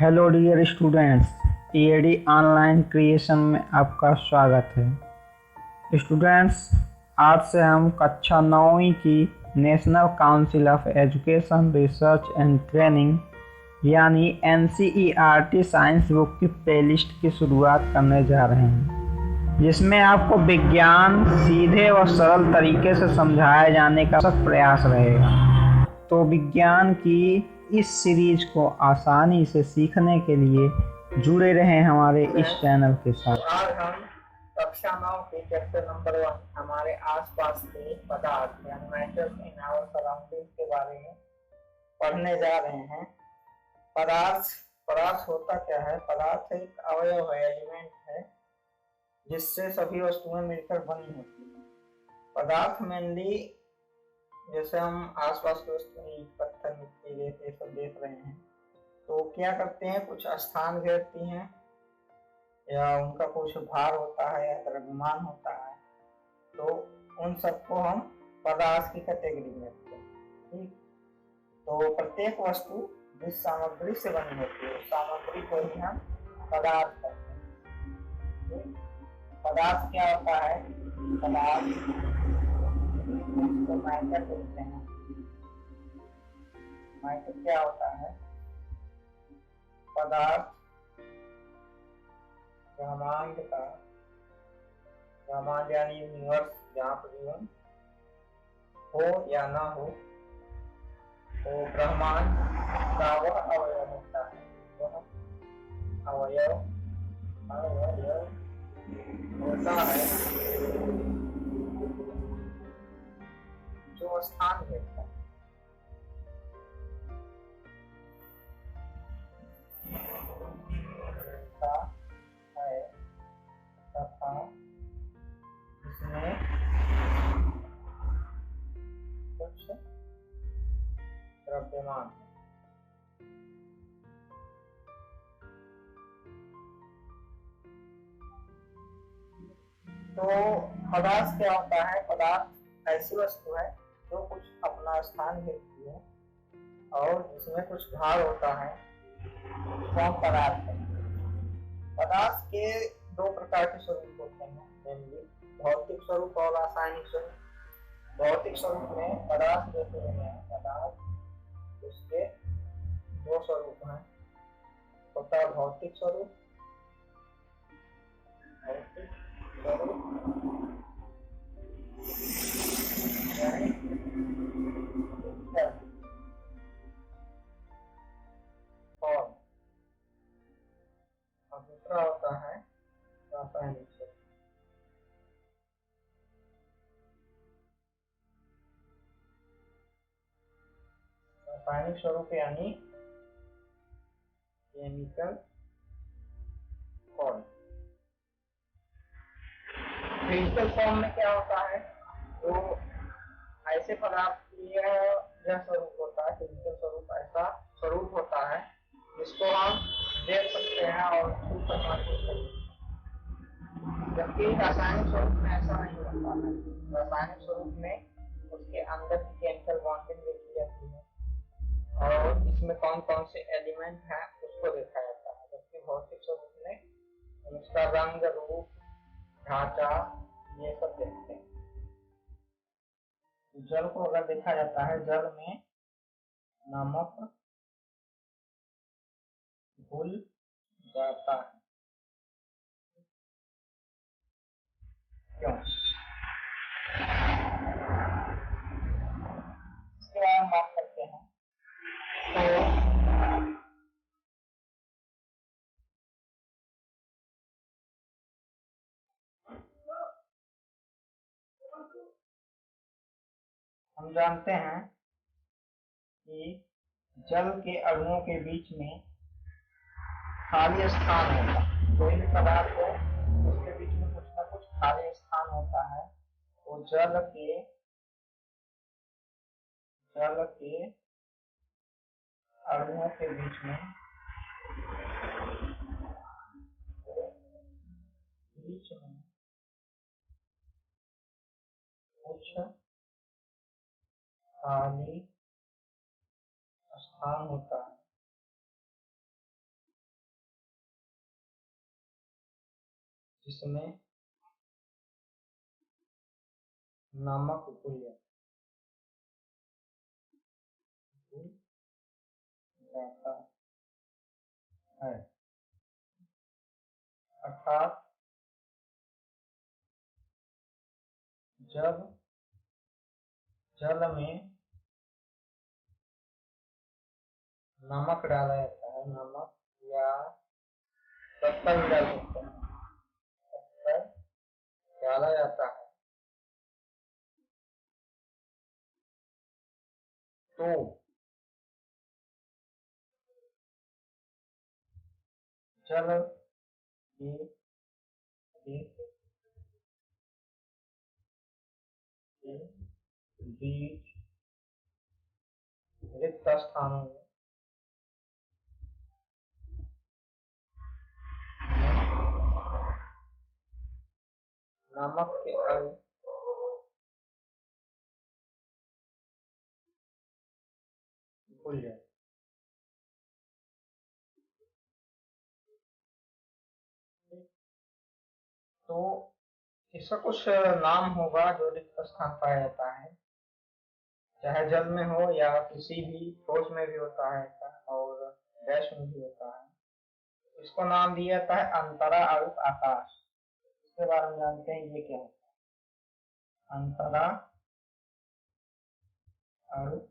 Hello dear students, TAD online creation में आपका स्वागत है। स्टूडेंट्स, आज से हम कक्षा 9वीं की national council of education research and training यानी एनसीईआरटी साइंस बुक की प्लेलिस्ट की शुरुआत करने जा रहे हैं, जिसमें आपको विज्ञान सीधे और सरल तरीके से समझाए जाने का सख्त प्रयास रहेगा। तो विज्ञान की इस सीरीज को आसानी से सीखने के लिए जुड़े रहें हमारे इस चैनल के साथ। आज हम कक्षा 9 के चैप्टर नंबर 1 हमारे आसपास के पदार्थ यानी मैटर्स इन आवर सराउंडिंग के बारे में पढ़ने जा रहे हैं। पदार्थ पदार्थ होता क्या है? पदार्थ एक अवयव है, एलिमेंट है, जिससे सभी वस्तुएं मिलकर बनी होती हैं। पदार्थ मेनली जैसे हम आसपास की वस्तुएं पत्थर, मिट्टी, रेत ये सब देख रहे हैं, तो क्या करते हैं, कुछ स्थान घेरती हैं या उनका कुछ भार होता है या द्रव्यमान होता है, तो उन सबको हम पदार्थ की कैटेगरी में रखते हैं। ठीक, तो प्रत्येक वस्तु जिस सामग्री से बनी होती है उस सामग्री को ही हम पदार्थ कहते हैं। पदार्थ क्या होता है? पदार्थ तो मैटर बोलते हैं। मैटर क्या होता है? पदार्थ ब्रह्मांड का, ब्रह्मांड यानी यूनिवर्स, जहाँ पर जीवन हो या ना हो, तो ब्रह्मांड का वह अवयव होता है, वह अवयव होता है जो स्थान घेरता है। है तथा इसमें कुछ द्रव्यमान है। तो पदार्थ क्या होता है? पदार्थ ऐसी वस्तु है जो कुछ अपना स्थान घेरती है और जिसमें कुछ भार होता है, उसको हम पदार्थ कहते हैं। पदार्थ के दो प्रकार के स्वरूप होते हैं, मेनली भौतिक स्वरूप और रासायनिक स्वरूप। भौतिक स्वरूप में पदार्थ जैसे हैं, पदार्थ उसके दो स्वरूप हैं, होता है भौतिक स्वरूप, भौतिक स्वरूप और दूसरा होता है रासायनिक स्वरूप। रासायनिक स्वरूप यानी केमिकल फॉर्म। फिजिकल फॉर्म में क्या होता है? तो ऐसे पदार्थ की यह स्वरूप होता है, फिजिकल स्वरूप ऐसा स्वरूप होता है जिसको हम देख सकते हैं और छू कर महसूस कर सकते हैं। जबकि रासायनिक स्वरूप में ऐसा नहीं होता है। रासायनिक स्वरूप में उसके अंदर की केमिकल बॉन्डिंग देखी जाती है और इसमें कौन कौन से एलिमेंट हैं उसको देखा जाता है। जबकि भौतिक स्वरूप में उसका रंग, रूप, ढांचा ये सब देखते हैं। जल को अगर देखा जाता है, जल में नमक घुल जाता है, क्यों? इसके बारे में बात करते हैं। तो हम जानते हैं कि जल के अणुओं के बीच में खाली स्थान होता है। कोई भी पदार्थ हो उसके बीच में कुछ ना कुछ खाली स्थान होता है। तो जल के अणुओं के बीच में कुछ खाली स्थान होता है। जिसमें नमक घुल जाता है, अर्थात जब जल में नमक डाला जाता है, नमक या शक्कर भी डाल सकते हैं, शक्कर डाला जाता है तो जल के बीच रिक्त स्थानों में नमक के अणु घुल जाए। तो इसका कुछ नाम होगा जो रिक्त स्थान पाया जाता है, चाहे जल में हो या किसी भी ठोस में भी होता है ऐसा, और गैस में भी होता है। इसको नाम दिया जाता है अंतरा अणुक आकाश। इसके बारे में जानते हैं ये क्या होता है। अंतरा अणुक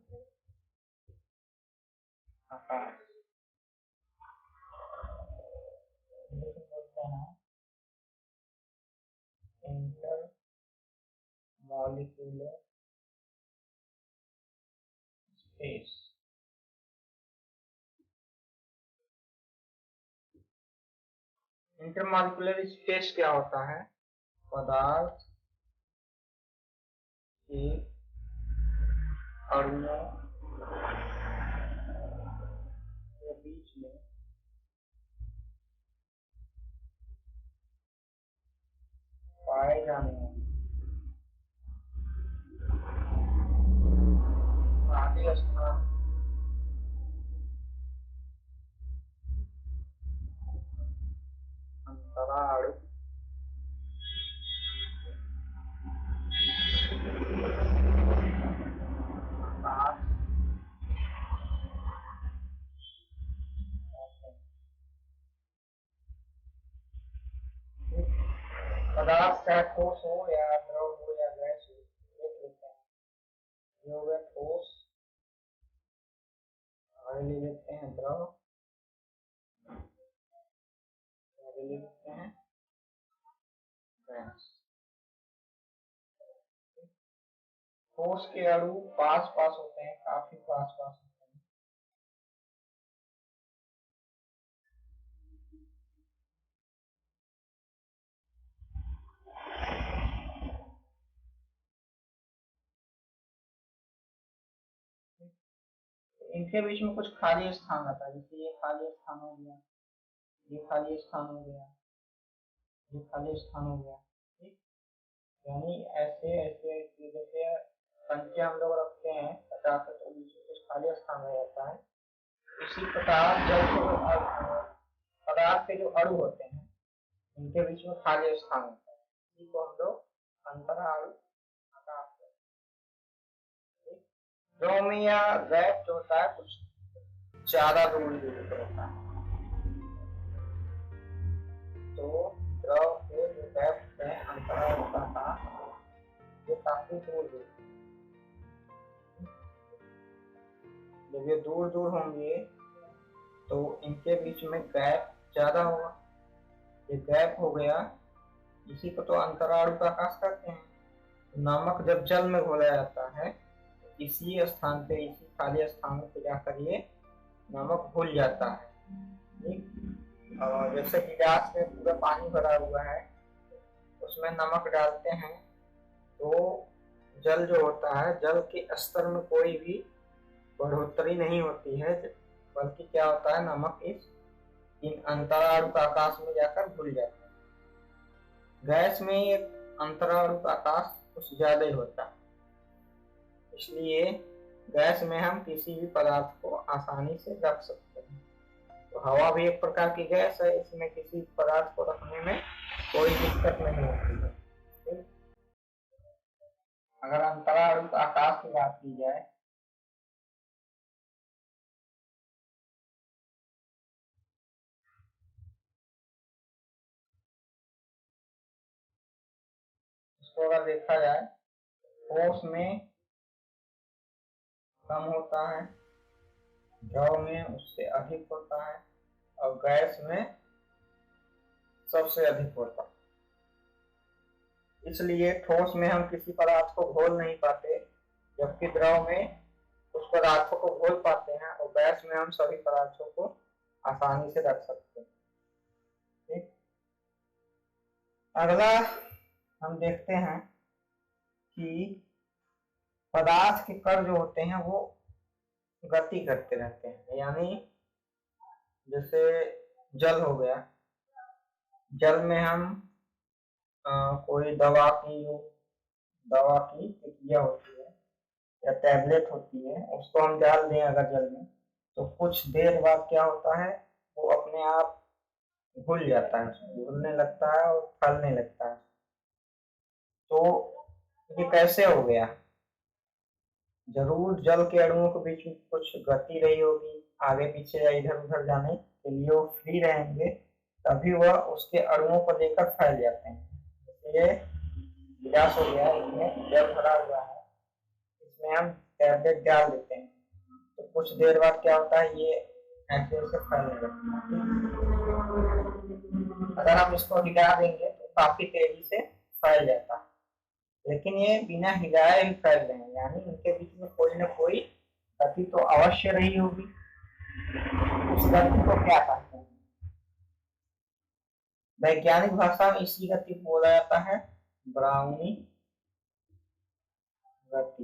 आकाश बोलते हैं inter molecular space. Intermolecular space क्या होता है? पदार्थ के अणुओं के बीच में पाए जाने वाले खाली स्थान अंतरा अणुक आकाश पदार्थ चाहे ठोस हो या द्रव हो या गैस हो, देख लेते हैं। ये हो गया ठोस, आगे ले लेते हैं द्रव, आगे ले लेते हैं गैस। ठोस के अणु पास पास होते हैं, काफी पास पास होते हैं। इनके बीच में कुछ खाली स्थान रहता है, जैसे ये खाली स्थान हो गया, ये खाली स्थान हो गया, ये खाली स्थान हो गया। ठीक, यानी ऐसे ऐसे ऐसे जैसे संख्या हम लोग रखते हैं 50, तो बीच में कुछ खाली स्थान रह जाता है। इसी प्रकार जल के पदार्थ के जो अणु होते हैं उनके बीच में खाली स्थान होता है, इसी को हम लोग अंतरा अणु आकाश कहते हैं। द्रव में या गैस जो होता है कुछ ज्यादा दूर दूर पर होता है, तो द्रव के जो गैस होते हैं अंतरा अणु आकाश, ये काफी दूर दूर, जब ये दूर दूर होंगे तो इनके बीच में गैप ज्यादा होगा। ये गैप हो गया, इसी को तो अंतरा अणु आकाश कहते हैं। नमक जब जल में घोला जाता है तो इसी स्थान पे, इसी खाली स्थान पे जाकर ये नमक घुल जाता है। ठीक, और जैसे गिलास में पूरा पानी भरा हुआ है, उसमें नमक डालते हैं तो जल जो होता है, जल के स्तर में कोई भी बढ़ोतरी नहीं होती है, बल्कि क्या होता है, नमक इन अंतरा अणु आकाश में जाकर घुल जाता है। गैस में एक अंतरा अणु आकाश कुछ ज्यादा ही होता है, इसलिए गैस में हम किसी भी पदार्थ को आसानी से रख सकते हैं। तो हवा भी एक प्रकार की गैस है, इसमें किसी पदार्थ को रखने में कोई दिक्कत नहीं होती है। ठीक? अगर अंतराल आकाश की बात की जाए इसको अगर देखा जाए ठोस में कम होता है, द्रव में उससे अधिक होता है और गैस में सबसे अधिक होता है। इसलिए ठोस में हम किसी पदार्थ को घोल नहीं पाते, जबकि द्रव में उस पदार्थों को घोल पाते हैं और गैस में हम सभी पदार्थों को आसानी से रख सकते हैं। ठीक, अगला हम देखते हैं कि पदार्थ के कण जो होते हैं वो गति करते रहते हैं, यानी जैसे जल हो गया, जल में हम कोई दवा की टिकिया होती है या टैबलेट होती है, उसको हम डाल दें अगर जल में, तो कुछ देर बाद क्या होता है, वो अपने आप घुल जाता है, घुलने लगता है और फैलने लगता है। तो ये कैसे हो गया? जरूर जल के अणुओं के बीच में कुछ गति रही होगी, आगे पीछे या इधर उधर जाने के लिए वो फ्री रहेंगे, तभी वह उसके अणुओं को लेकर फैल जाते हैं। ये गिलास हो गया, इसमें जल भरा हुआ है, इसमें हम टैबलेट डाल देते हैं, तो कुछ देर बाद क्या होता है, ये ऐसे ऐसे फैलने लगता है। अगर हम इसको हिला देंगे तो काफी तेजी से फैल जाता है, लेकिन ये बिना हिलाए भी फैल रहे हैं, यानी इनके बीच में कोई ना कोई गति तो अवश्य रही होगी। उस गति को क्या कहते हैं? वैज्ञानिक भाषा में इसी गति को बोला जाता है ब्राउनी गति।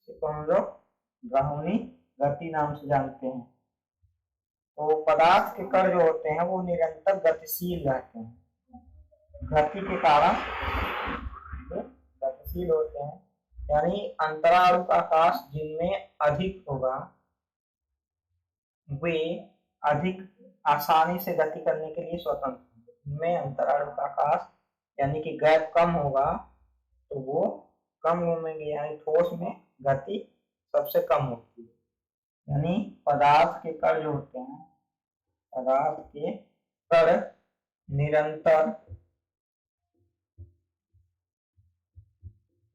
इसको हम लोग ब्राउनी गति नाम से जानते हैं। तो पदार्थ के कण जो होते हैं वो निरंतर गतिशील रहते हैं, गति के कारण गतिशील होते हैं, यानी अंतराल आकाश जिनमें अधिक होगा वे अधिक आसानी से गति करने के लिए स्वतंत्र होंगे। जिनमें अंतराल आकाश यानी कि गैप कम होगा तो वो कम घूमेंगे, यानी ठोस में गति सबसे कम होती है। यानी पदार्थ के कण जो होते हैं, पदार्थ के कण निरंतर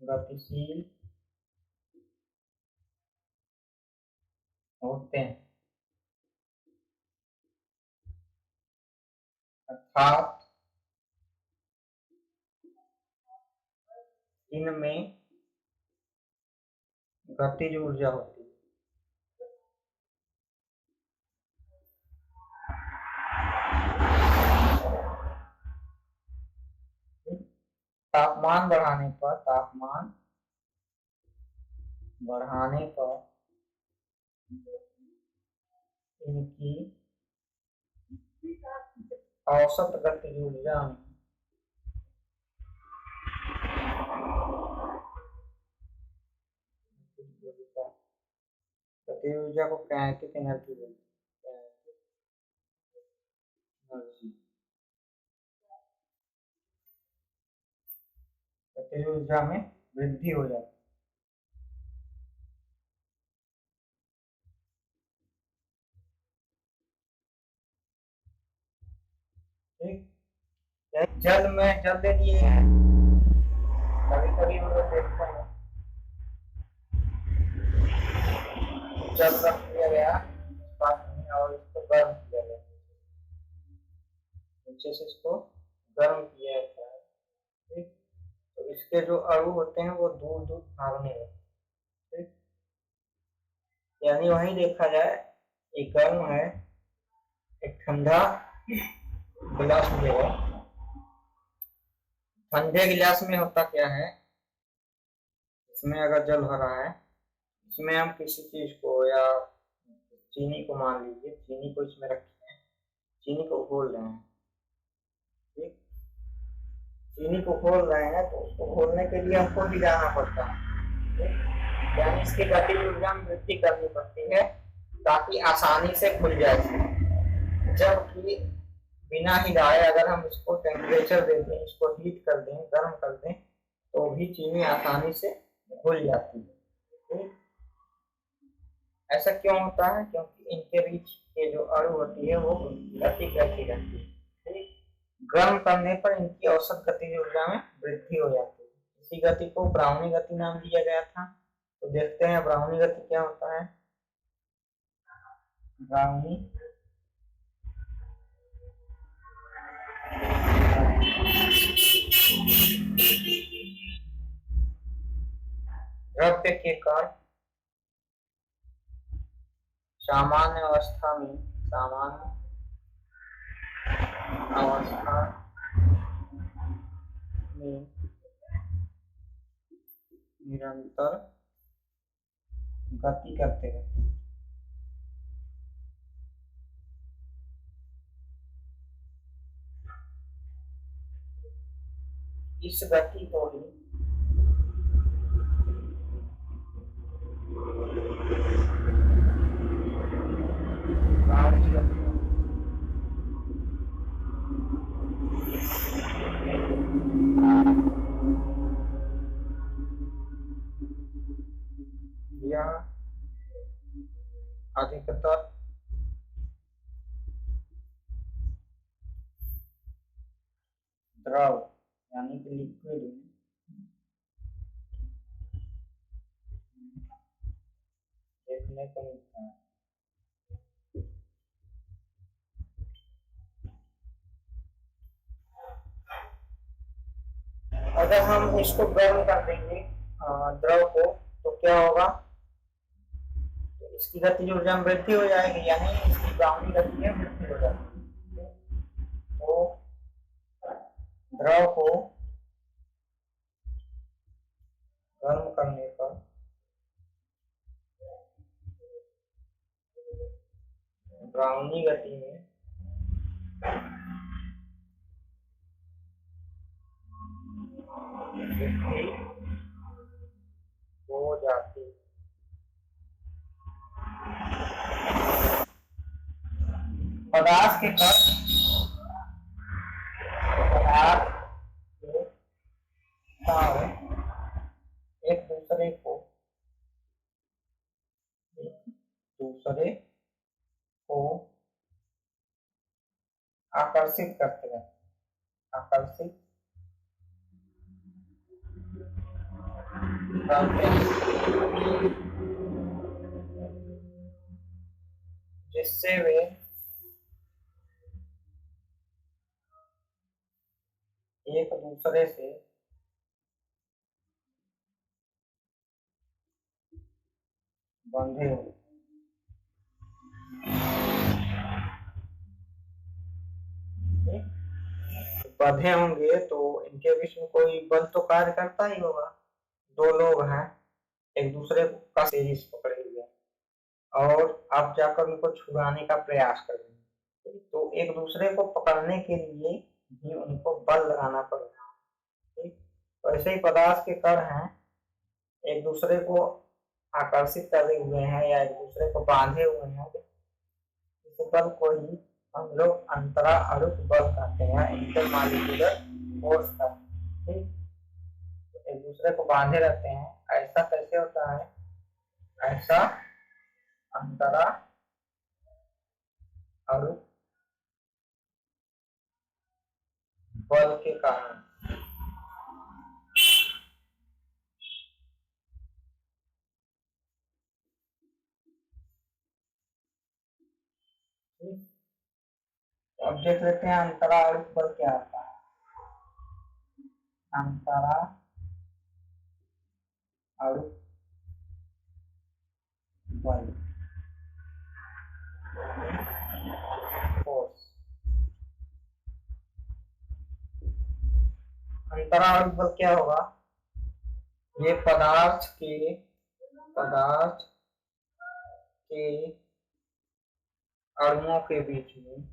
गतिशील होते हैं, अर्थात इनमें गतिज ऊर्जा होती है। तापमान बढ़ाने पर इनकी औसत गतिज ऊर्जा गतिज ऊर्जा को काइनेटिक एनर्जी बोलते हैं। गतिज ऊर्जा में वृद्धि हो जाती है। ठीक, जल में जल दे दिए हैं, कभी कभी हम लोग देखते हैं जल रख दिया गया और इसको गर्म किया गया, नीचे से इसको गर्म किया जाता है। ठीक, तो इसके जो अणु होते हैं वो दूर दूर भागने लगते हैं। ठीक, यानी वहीं देखा जाए एक गर्म है, एक ठंडा गिलास मिलेगा। ठंडे गिलास में होता क्या है, इसमें अगर जल भरा है, इसमें हम किसी चीज को या चीनी को मान लीजिए, चीनी को इसमें रखे हैं, चीनी को घोल रहे हैं। ठीक, चीनी को घोल रहे हैं तो उसको घोलने के लिए हमको हिलाना पड़ता है, यानी इसकी गतिज ऊर्जा में वृद्धि करनी पड़ती है ताकि आसानी से खुल जाए। जबकि बिना हिलाए अगर हम इसको टेम्परेचर दे दें, इसको हीट कर दें, गर्म कर दें, तो भी चीनी आसानी से घुल जाती है। ठीक? ऐसा क्यों होता है? क्योंकि इनके बीच के जो अणु होती है वो गति करती रहती है। ठीक? गर्म करने पर इनकी औसत गतिज ऊर्जा में वृद्धि हो जाती है। इसी गति को ब्राउनी गति नाम दिया गया था। तो देखते हैं ब्राउनी गति क्या होता है। ब्राउनी द्रव्य के कण सामान्य अवस्था में निरंतर गति करते रहते हैं। इस गति को ही ब्राउनी गति या अधिकतर द्रव यानी कि लिक्विड देखने को मिलता है। अगर हम इसको गर्म कर देंगे द्रव को, तो क्या होगा? तो इसकी गतिज ऊर्जा में वृद्धि हो जाएगी, यानी इसकी ब्राउनी गति में वृद्धि हो जाएगी। तो द्रव को गर्म करने पर ब्राउनी गति में वृद्धि हो जाती। पदार्थ के कण एक दूसरे को आकर्षित करते हैं। आकर्षित करते हैं जिससे वे एक दूसरे से बंधे हो। बंधे होंगे तो इनके बीच में कोई बल तो कार्य करता ही होगा। दो लोग हैं, एक दूसरे का तेजी से पकड़े हुए हैं और आप जाकर उनको छुड़ाने का प्रयास कर रहे हैं, तो एक दूसरे को पकड़ने के लिए भी उनको बल लगाना पड़ेगा। ठीक? तो ऐसे ही पदार्थ के कण हैं, एक दूसरे को आकर्षित करे हुए हैं या एक दूसरे को बांधे हुए हैं। इस बल को ही हम लोग अंतरा अणुक बल कहते हैं, इंटरमॉलिक्यूलर फोर्स का। ठीक? एक दूसरे को बांधे रहते हैं। ऐसा कैसे होता है? ऐसा अंतरा अणुक बल के कारण। अब देख लेते हैं अंतरा अणुक बल क्या होता है। अंतरा अणुक बल फोर्स। अंतरा अणुक बल क्या होगा? ये पदार्थ के अणुओं के बीच में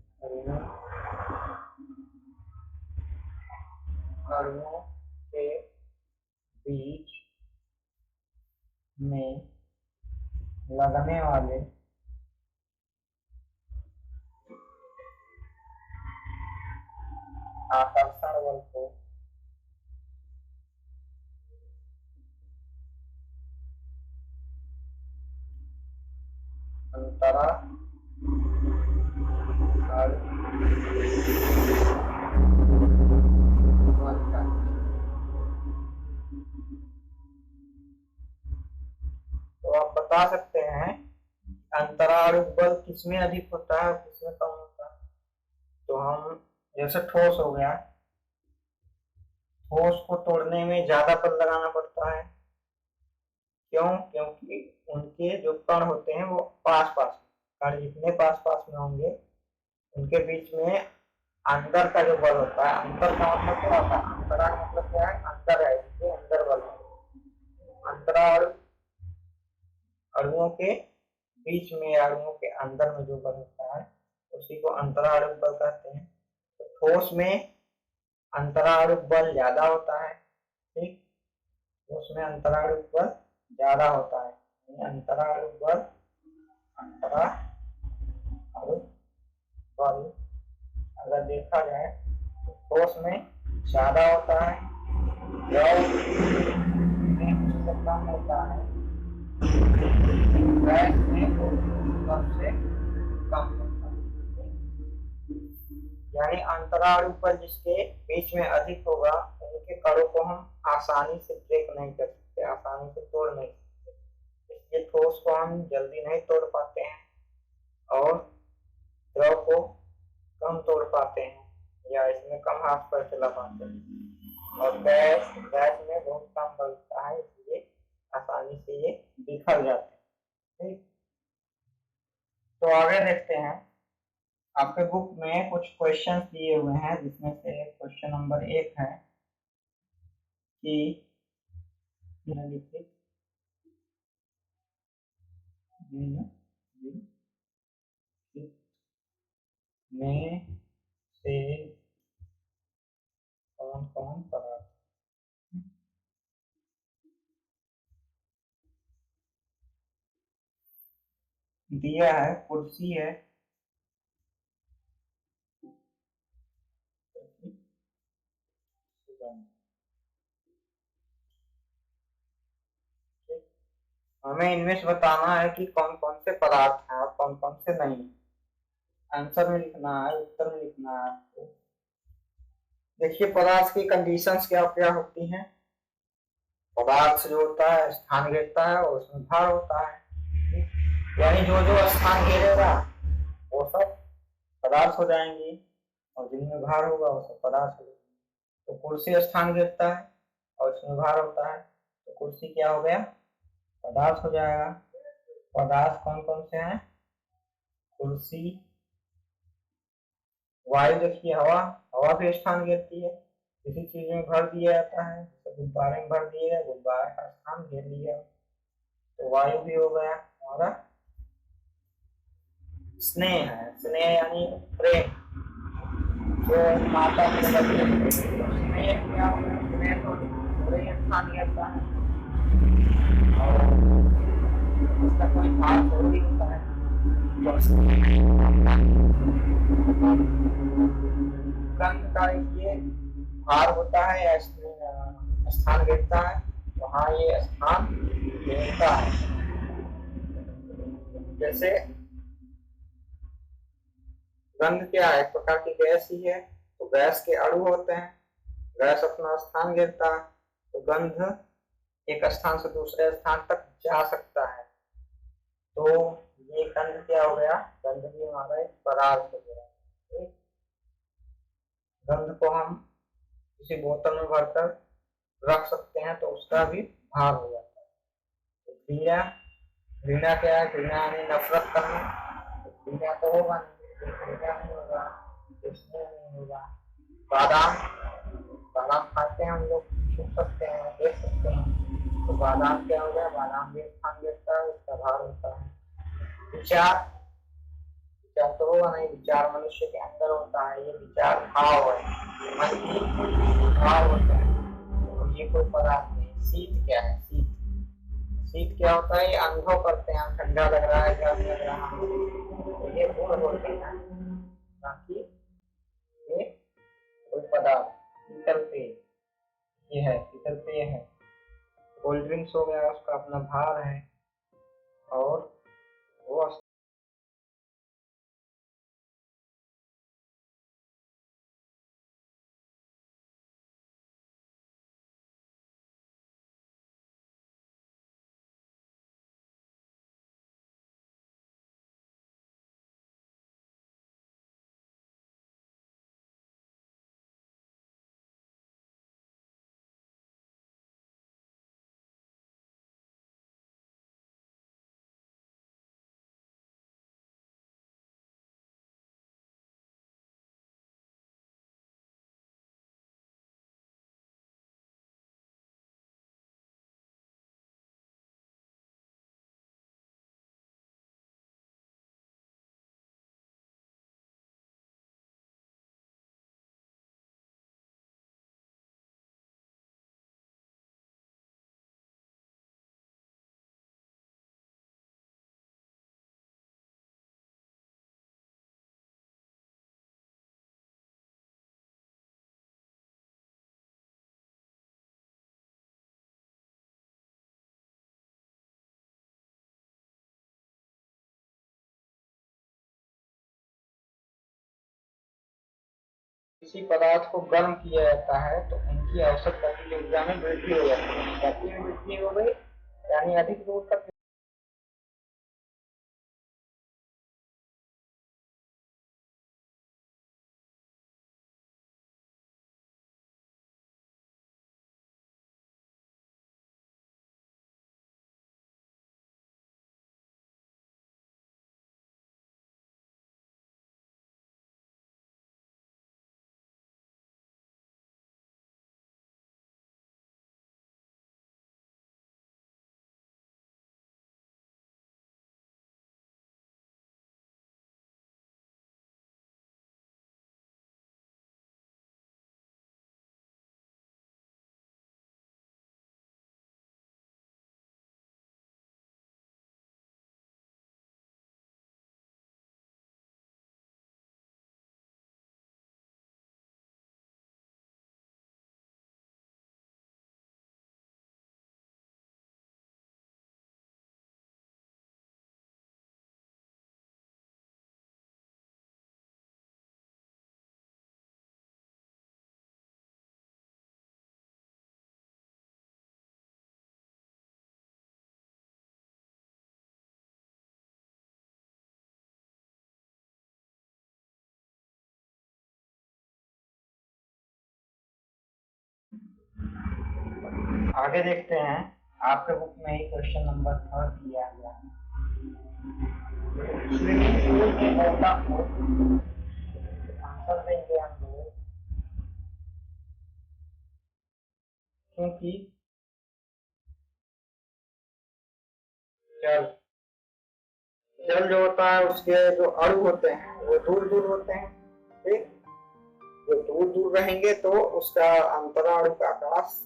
अणुओं के बीच में लगने वाले आकर्षण बल को अंतरा तो आप बता सकते हैं अंतराणु बल किसमें अधिक होता है और किसमें कम होता है। तो हम जैसे ठोस हो गया, ठोस को तोड़ने में ज्यादा बल लगाना पड़ता है। क्यों? क्योंकि उनके जो कण होते हैं वो पास पास, कण जितने पास पास में होंगे उनके बीच में अंदर का जो बल होता है, अंतर का मतलब क्या होता है? अंतरा मतलब क्या है? अंतर है, इसके अंदर बल है। अंतरा अणुओं के बीच में, अणुओं के अंदर में जो बल होता है उसी को अंतराणु बल कहते हैं। तो ठोस में अंतराणु बल ज्यादा होता है, ठीक, उसमें अंतराणु बल ज्यादा होता है। अंतराणु बल, अंतराणु बल अगर देखा जाए तो ठोस में ज्यादा होता है, द्रव में उससे कम होता है, गैस में कम से कम होता है। यानी अंतराणु बल जिसके बीच में अधिक होगा उनके कणों को हम आसानी से ब्रेक नहीं कर सकते, आसानी से तोड़ नहीं सकते। इसलिए ठोस को हम जल्दी नहीं तोड़ पाते हैं और द्रव को कम तोड़ पाते हैं या इसमें कम हाथ पर चला पाते हैं। और गैस में बहुत कम बलता है, इसलिए आसानी से ये बिखर जाते हैं। ठीक, तो आगे देखते हैं। आपके बुक में कुछ क्वेश्चंस दिए हुए हैं, जिसमें से क्वेश्चन नंबर 1 है कि निम्नलिखित में से कौन कौन पदार्थ दिया है? कुर्सी है, हमें इनमें से बताना है कि कौन कौन से पदार्थ हैं और कौन कौन से नहीं। आंसर में लिखना है, उत्तर में लिखना है आपको। देखिए पदार्थ की कंडीशंस क्या क्या होती हैं। पदार्थ जो होता है स्थान घेरता है और उसमें भार होता है, यानी जो जो स्थान घेरेगा वो सब पदार्थ हो जाएंगे और जिनमें भार होगा वो सब पदार्थ हो जाएंगे। तो कुर्सी स्थान घेरता है और इसमें भार होता है, तो कुर्सी क्या हो गया? पदार्थ हो जाएगा। पदार्थ कौन कौन से हैं? कुर्सी, वायु देखिए, हवा भी स्थान घेरती है, किसी चीज में भर दिया जाता है, जैसे गुब्बारे में भर दिए गए, गुब्बारे का स्थान घेर लिया, तो वायु भी हो गया हमारा। स्नेह है, स्नेह यानी प्रेम, जो माता के बच्चे, स्नेह क्या हो गया? स्नेह तो पूरे स्थान घेरता है और उसका कोई भाग थोड़ी होता है। गंध का ये भार होता है या स्थान घेरता है, वहां ये स्थान घेरता है। जैसे गंध क्या है? एक प्रकार की गैस ही है, तो गैस के अणु होते हैं, गैस अपना स्थान घेरता है, तो गंध एक स्थान से दूसरे स्थान तक जा सकता है। तो ये गंध क्या हो गया? गंध भी हमारा एक पदार्थ हो गया। गंध को हम किसी बोतल में भरकर रख सकते हैं तो उसका भी भार हो जाता है। तो घृणा, घृणा क्या है? घृणा यानी नफरत करना, तो घृणा तो होगा नहीं, घृणा नहीं होगा, स्नेह नहीं होगा। बादाम, बादाम खाते हैं हम लोग, छू सकते हैं, देख सकते हैं, तो बादाम क्या हो गया? बादाम भी स्थान घेरता है, उसका भार होता है। विचार, विचार तो होगा नहीं, विचार मनुष्य के अंदर होता है, ये विचार भाव है, मन की भाव होता है, तो ये कोई पदार्थ नहीं। शीत क्या है? शीत, शीत क्या होता है? ये अनुभव करते हैं, ठंडा लग रहा है, गर्म लग रहा है, तो ये गुण होते हैं, बाकी ये कोई पदार्थ फिक्स हो गया, उसका अपना भार है और वो किसी पदार्थ को गर्म किया जाता है तो उनकी औसत गतिज ऊर्जा में वृद्धि हो जाती है। गति में वृद्धि हो गई यानी अधिक दूर तक आगे देखते हैं। आपके बुक में ही क्वेश्चन नंबर 3 दिया गया है। स्विमिंग पूल में होता हो आंसर देंगे हम लोग, क्योंकि जल जल जो होता है उसके जो अणु होते हैं वो दूर दूर होते हैं। ठीक, जो दूर दूर रहेंगे तो उसका अंतरा अणु का आकाश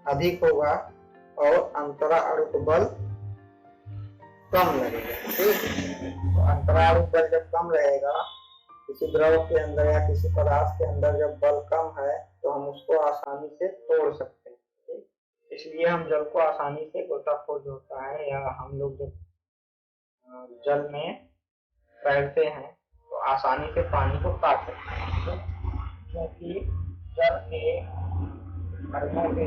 अधिक होगा और अंतरा अणु का बल कम लगेगा। ठीक, तो अंतरा अणु बल जब कम रहेगा किसी द्रव के अंदर या किसी पदार्थ के अंदर, जब बल कम है तो हम उसको आसानी से तोड़ सकते हैं। ठीक, इसलिए हम जल को आसानी से गोताखोर जो होता है या हम लोग जब जल में तैरते हैं तो आसानी से पानी को काट सकते हैं, क्योंकि जल के अणुओं के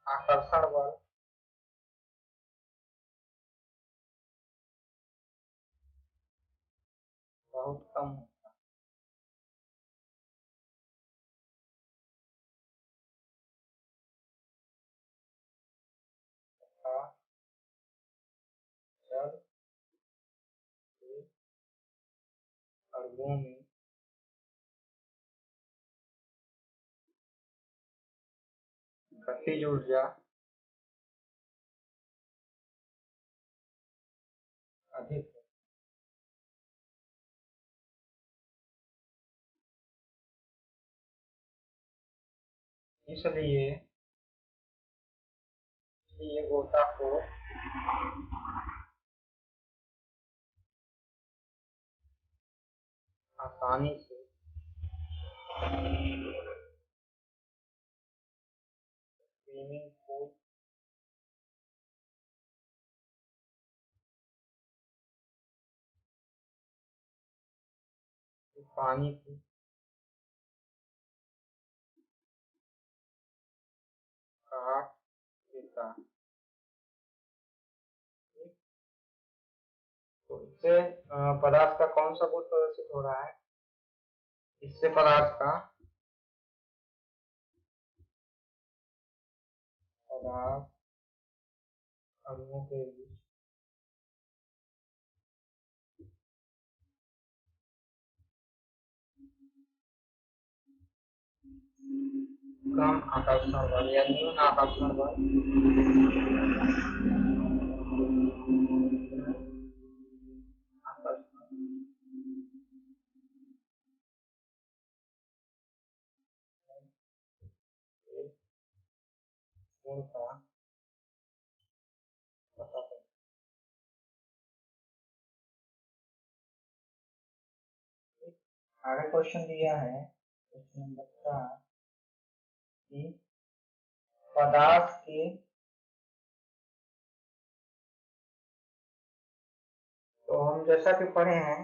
आकर्षण बल बहुत कम होता है। जल के अणुओं में गतिज ऊर्जा अधिक है। इसलिए ये गोताखोर आसानी से स्विमिंग पूल पानी की काट देता है। तो इससे पदार्थ का कौन सा गुण प्रदर्शित हो रहा है? इससे पदार्थ अणुओं के बीच कम आकर्षण बल या न्यून आकर्षण बल गुण का पता है। आगे क्वेश्चन दिया है क्वेश्चन नंबर 4 कि पदार्थ के तो हम जैसा कि पढ़े हैं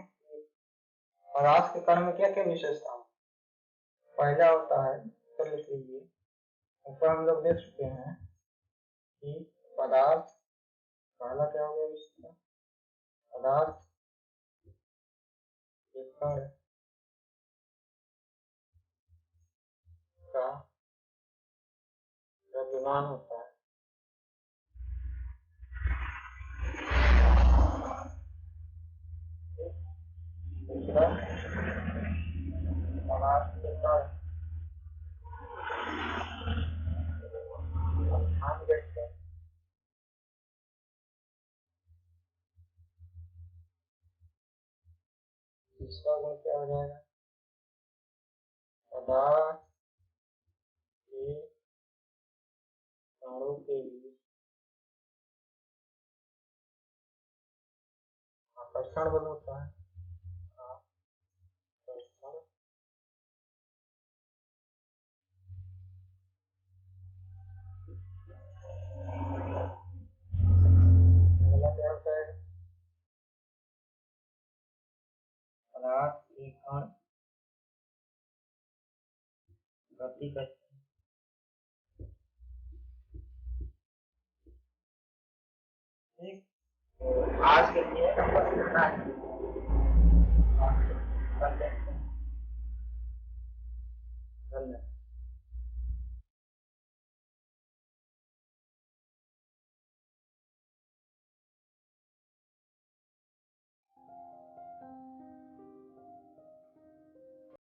पदार्थ के कण में क्या क्या विशेषता है। पहला होता है उत्तर लिख लीजिए। ऊपर हम लोग देख चुके हैं कि पदार्थ पहला क्या हो गया विशेषता पदार्थ के कण का द्रव्यमान होता है। दूसरा पदार्थ के कण स्थान देखते हैं। तीसरा गुण क्या हो जाएगा पदार्थ के कणों के बीच आकर्षण बल होता है। आकर्षण अगला क्या होता है पदार्थ के कण गति करते हैं। ठीक तो आज के लिए बस इतना ही।